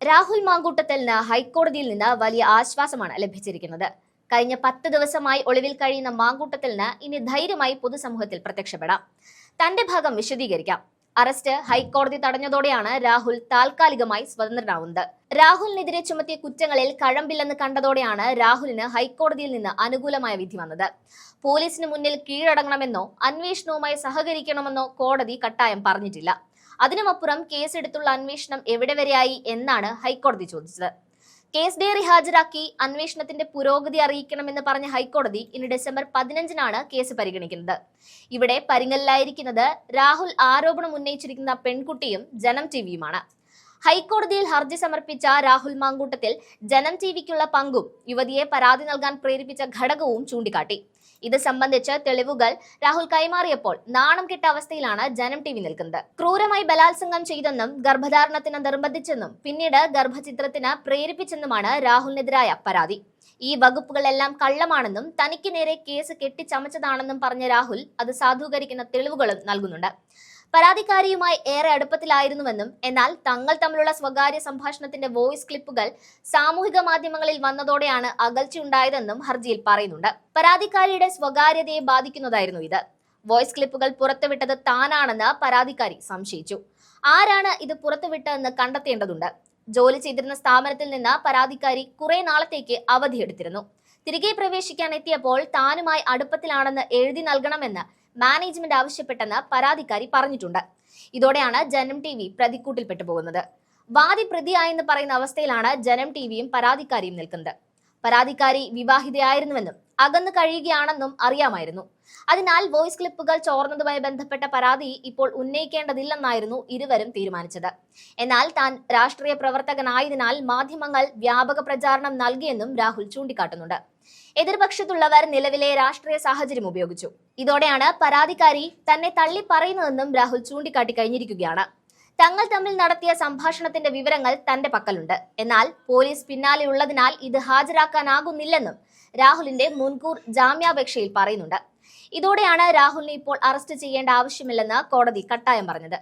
രാഹുൽ മാങ്കൂട്ടത്തലിന് ഹൈക്കോടതിയിൽ നിന്ന് വലിയ ആശ്വാസമാണ് ലഭിച്ചിരിക്കുന്നത്. കഴിഞ്ഞ 10 ദിവസമായി ഒളിവിൽ കഴിയുന്ന മാങ്കൂട്ടത്തലിന് ഇനി ധൈര്യമായി പൊതുസമൂഹത്തിൽ പ്രത്യക്ഷപ്പെടാം. തന്റെ ഭാഗം വിശദീകരിക്കാം. അറസ്റ്റ് ഹൈക്കോടതി തടഞ്ഞതോടെയാണ് രാഹുൽ താൽക്കാലികമായി സ്വതന്ത്രനാവുന്നത്. രാഹുലിനെതിരെ ചുമത്തിയ കുറ്റങ്ങളിൽ കഴമ്പില്ലെന്ന് കണ്ടതോടെയാണ് രാഹുലിന് ഹൈക്കോടതിയിൽ നിന്ന് അനുകൂലമായ വിധി വന്നത്. പോലീസിന് മുന്നിൽ കീഴടങ്ങണമെന്നോ അന്വേഷണവുമായി സഹകരിക്കണമെന്നോ കോടതി കട്ടായം പറഞ്ഞിട്ടില്ല. അതിനുമപ്പുറം കേസെടുത്തുള്ള അന്വേഷണം എവിടെ വരെയായി എന്നാണ് ഹൈക്കോടതി ചോദിച്ചത്. കേസ് ഡയറി ഹാജരാക്കി അന്വേഷണത്തിന്റെ പുരോഗതി അറിയിക്കണമെന്ന് പറഞ്ഞ ഹൈക്കോടതി ഇനി ഡിസംബർ 15-നാണ് കേസ് പരിഗണിക്കുന്നത്. ഇവിടെ പരിങ്ങലിലായിരിക്കുന്നത് രാഹുൽ ആരോപണം ഉന്നയിച്ചിരിക്കുന്ന പെൺകുട്ടിയും ജനം ടിവിയുമാണ്. ഹൈക്കോടതിയിൽ ഹർജി സമർപ്പിച്ച രാഹുൽ മാങ്കൂട്ടത്തിൽ ജനം ടിവിക്കുള്ള പങ്കും യുവതിയെ പരാതി നൽകാൻ പ്രേരിപ്പിച്ച ഘടകവും ചൂണ്ടിക്കാട്ടി. ഇത് സംബന്ധിച്ച് തെളിവുകൾ രാഹുൽ കൈമാറിയപ്പോൾ നാണം കെട്ട അവസ്ഥയിലാണ് ജനം ടിവി നിൽക്കുന്നത്. ക്രൂരമായി ബലാത്സംഗം ചെയ്തെന്നും ഗർഭധാരണത്തിന് നിർബന്ധിച്ചെന്നും പിന്നീട് ഗർഭചിത്രത്തിന് പ്രേരിപ്പിച്ചെന്നുമാണ് രാഹുലിനെതിരായ പരാതി. ഈ വകുപ്പുകളെല്ലാം കള്ളമാണെന്നും തനിക്ക് നേരെ കേസ് കെട്ടിച്ചമച്ചതാണെന്നും പറഞ്ഞ രാഹുൽ അത് സാധൂകരിക്കുന്ന തെളിവുകളും നൽകുന്നുണ്ട്. പരാതിക്കാരിയുമായി ഏറെ അടുപ്പത്തിലായിരുന്നുവെന്നും എന്നാൽ തങ്ങൾ തമ്മിലുള്ള സ്വകാര്യ സംഭാഷണത്തിന്റെ വോയിസ് ക്ലിപ്പുകൾ സാമൂഹിക മാധ്യമങ്ങളിൽ വന്നതോടെയാണ് അകൽച്ചയുണ്ടായതെന്നും ഹർജിയിൽ പറയുന്നുണ്ട്. പരാതിക്കാരിയുടെ സ്വകാര്യതയെ ബാധിക്കുന്നതായിരുന്നു ഇത്. വോയിസ് ക്ലിപ്പുകൾ പുറത്തുവിട്ടത് താനാണെന്ന് പരാതിക്കാരി സംശയിച്ചു. ആരാണ് ഇത് പുറത്തുവിട്ടതെന്ന് കണ്ടെത്തേണ്ടതുണ്ട്. ജോലി ചെയ്തിരുന്ന സ്ഥാപനത്തിൽ നിന്ന് പരാതിക്കാരി കുറെ നാളത്തേക്ക് അവധിയെടുത്തിരുന്നു. തിരികെ പ്രവേശിക്കാൻ എത്തിയപ്പോൾ താനുമായി അടുപ്പത്തിലാണെന്ന് എഴുതി നൽകണമെന്ന് മാനേജ്മെന്റ് ആവശ്യപ്പെട്ടെന്ന് പരാതിക്കാരി പറഞ്ഞിട്ടുണ്ട്. ഇതോടെയാണ് ജനം ടിവി പ്രതിക്കൂട്ടിൽപ്പെട്ടു പോകുന്നത്. വാദി പ്രതിയായെന്ന് പറയുന്ന അവസ്ഥയിലാണ് ജനം ടിവിയും പരാതിക്കാരിയും നിൽക്കുന്നത്. പരാതിക്കാരി വിവാഹിതയായിരുന്നുവെന്നും അകന്നു കഴിയുകയാണെന്നും അറിയാമായിരുന്നു. അതിനാൽ വോയിസ് ക്ലിപ്പുകൾ ചോർന്നതുമായി ബന്ധപ്പെട്ട പരാതി ഇപ്പോൾ ഉന്നയിക്കേണ്ടതില്ലെന്നായിരുന്നു ഇരുവരും തീരുമാനിച്ചത്. എന്നാൽ താൻ രാഷ്ട്രീയ പ്രവർത്തകനായതിനാൽ മാധ്യമങ്ങൾ വ്യാപക പ്രചാരണം നൽകിയെന്നും രാഹുൽ ചൂണ്ടിക്കാട്ടുന്നുണ്ട്. എതിർപക്ഷത്തുള്ളവർ നിലവിലെ രാഷ്ട്രീയ സാഹചര്യം ഉപയോഗിച്ചു. ഇതോടെയാണ് പരാതിക്കാരി തന്നെ തള്ളി പറയുന്നതെന്നും രാഹുൽ ചൂണ്ടിക്കാട്ടി കഴിഞ്ഞിരിക്കുകയാണ്. തങ്ങൾ തമ്മിൽ നടത്തിയ സംഭാഷണത്തിന്റെ വിവരങ്ങൾ തന്റെ പക്കലുണ്ട്. എന്നാൽ പോലീസ് പിന്നാലെയുള്ളതിനാൽ ഇത് ഹാജരാക്കാനാകുന്നില്ലെന്നും രാഹുലിന്റെ മുൻകൂർ ജാമ്യാപേക്ഷയിൽ പറയുന്നുണ്ട്. ഇതോടെയാണ് രാഹുലിനെ ഇപ്പോൾ അറസ്റ്റ് ചെയ്യേണ്ട ആവശ്യമില്ലെന്ന് കോടതി കട്ടായം പറഞ്ഞത്.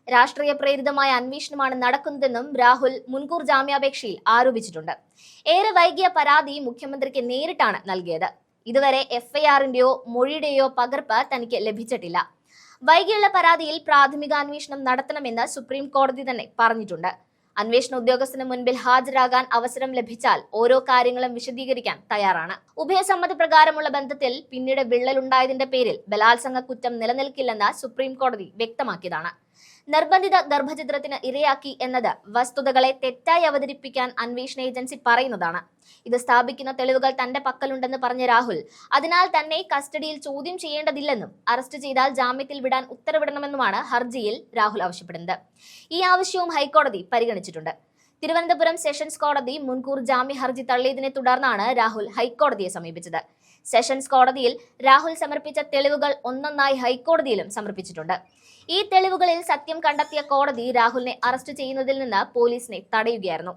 രാഷ്ട്രീയ പ്രേരിതമായ അന്വേഷണമാണ് നടക്കുന്നതെന്നും രാഹുൽ മുൻകൂർ ജാമ്യാപേക്ഷയിൽ ആരോപിച്ചിട്ടുണ്ട്. ഏറെ വൈകിയ പരാതി മുഖ്യമന്ത്രിക്ക് നേരിട്ടാണ് നൽകിയത്. ഇതുവരെ എഫ്ഐആറിന്റെയോ മൊഴിയുടെയോ പകർപ്പ് തനിക്ക് ലഭിച്ചിട്ടില്ല. വൈകിയുള്ള പരാതിയിൽ പ്രാഥമിക അന്വേഷണം നടത്തണമെന്ന് സുപ്രീം കോടതി തന്നെ പറഞ്ഞിട്ടുണ്ട്. അന്വേഷണ ഉദ്യോഗസ്ഥന് മുൻപിൽ ഹാജരാകാൻ അവസരം ലഭിച്ചാൽ ഓരോ കാര്യങ്ങളും വിശദീകരിക്കാൻ തയ്യാറാണ്. ഉഭയസമ്മത പ്രകാരമുള്ള ബന്ധത്തിൽ പിന്നീട് വിള്ളലുണ്ടായതിന്റെ പേരിൽ ബലാത്സംഗ കുറ്റം നിലനിൽക്കില്ലെന്ന് സുപ്രീം കോടതി വ്യക്തമാക്കിയതാണ്. നിർബന്ധിത ഗർഭചിത്രത്തിന് ഇരയാക്കി എന്നത് വസ്തുതകളെ തെറ്റായി അവതരിപ്പിക്കാൻ അന്വേഷണ ഏജൻസി പറയുന്നതാണ്. ഇത് സ്ഥാപിക്കുന്ന തെളിവുകൾ തന്റെ പക്കലുണ്ടെന്ന് പറഞ്ഞ രാഹുൽ അതിനാൽ തന്നെ കസ്റ്റഡിയിൽ ചോദ്യം ചെയ്യേണ്ടതില്ലെന്നും അറസ്റ്റ് ചെയ്താൽ ജാമ്യത്തിൽ വിടാൻ ഉത്തരവിടണമെന്നുമാണ് ഹർജിയിൽ രാഹുൽ ആവശ്യപ്പെടുന്നത്. ഈ ആവശ്യവും ഹൈക്കോടതി പരിഗണിച്ചിട്ടുണ്ട്. തിരുവനന്തപുരം സെഷൻസ് കോടതി മുൻകൂർ ജാമ്യ ഹർജി തള്ളിയതിനെ തുടർന്നാണ് രാഹുൽ ഹൈക്കോടതിയെ സമീപിച്ചത്. സെഷൻസ് കോടതിയിൽ രാഹുൽ സമർപ്പിച്ച തെളിവുകൾ ഒന്നൊന്നായി ഹൈക്കോടതിയിലും സമർപ്പിച്ചിട്ടുണ്ട്. ഈ തെളിവുകളിൽ സത്യം കണ്ടെത്തിയ കോടതി രാഹുലിനെ അറസ്റ്റ് ചെയ്യുന്നതിൽ നിന്ന് പോലീസിനെ തടയുകയായിരുന്നു.